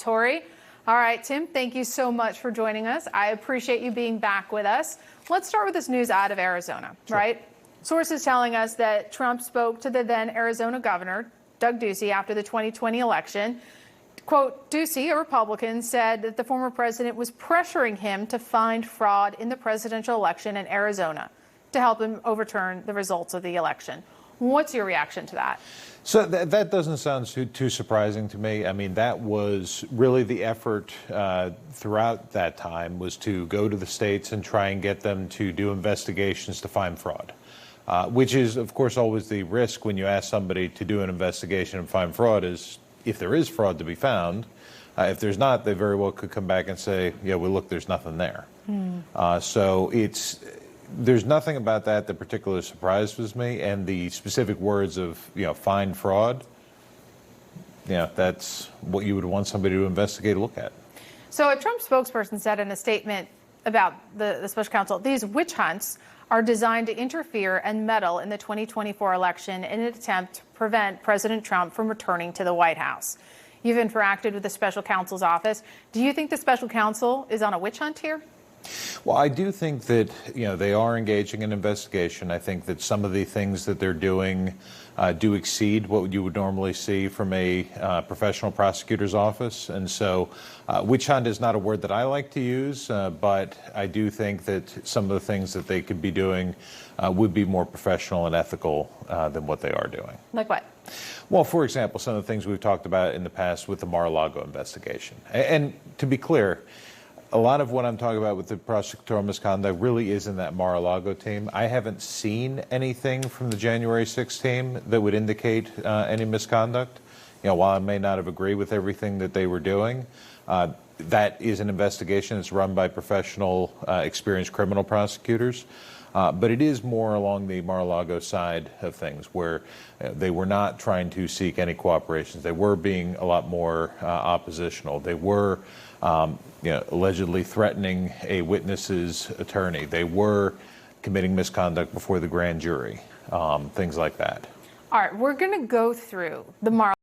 Tori. All right, Tim, thank you so much for joining us. I appreciate you being back with us. Let's start with this news out of Arizona, right? Sources telling us that Trump spoke to the then Arizona governor, Doug Ducey, after the 2020 election. Quote, Ducey, a Republican, said that the former president was pressuring him to find fraud in the presidential election in Arizona to help him overturn the results of the election. What's your reaction to that? So that doesn't sound too surprising to me. I mean, that was really the effort throughout that time, was to go to the states and try and get them to do investigations to find fraud, which is, of course, always the risk when you ask somebody to do an investigation and find fraud is if there is fraud to be found. If there's not, they very well could come back and say, yeah, well, look, there's nothing there. So there's nothing about that particularly surprises me, and the specific words of, find fraud, that's what you would want somebody to investigate, look at. So a Trump spokesperson said in a statement about the special counsel, these witch hunts are designed to interfere and meddle in the 2024 election in an attempt to prevent President Trump from returning to the White House. You've interacted with the special counsel's office. Do you think the special counsel is on a witch hunt here? Well, I do think that, they are engaging in investigation. I think that some of the things that they're doing do exceed what you would normally see from a professional prosecutor's office. And so witch hunt is not a word that I like to use, but I do think that some of the things that they could be doing would be more professional and ethical than what they are doing. Like what? Well, for example, some of the things we've talked about in the past with the Mar-a-Lago investigation. And to be clear, a lot of what I'm talking about with the prosecutorial misconduct really is in that Mar-a-Lago team. I haven't seen anything from the January 6th team that would indicate any misconduct. While I may not have agreed with everything that they were doing, that is an investigation that's run by professional, experienced criminal prosecutors. But it is more along the Mar-a-Lago side of things, where they were not trying to seek any cooperations. They were being a lot more oppositional. They were allegedly threatening a witness's attorney. They were committing misconduct before the grand jury, things like that. All right, we're going to go through the Mar-a-Lago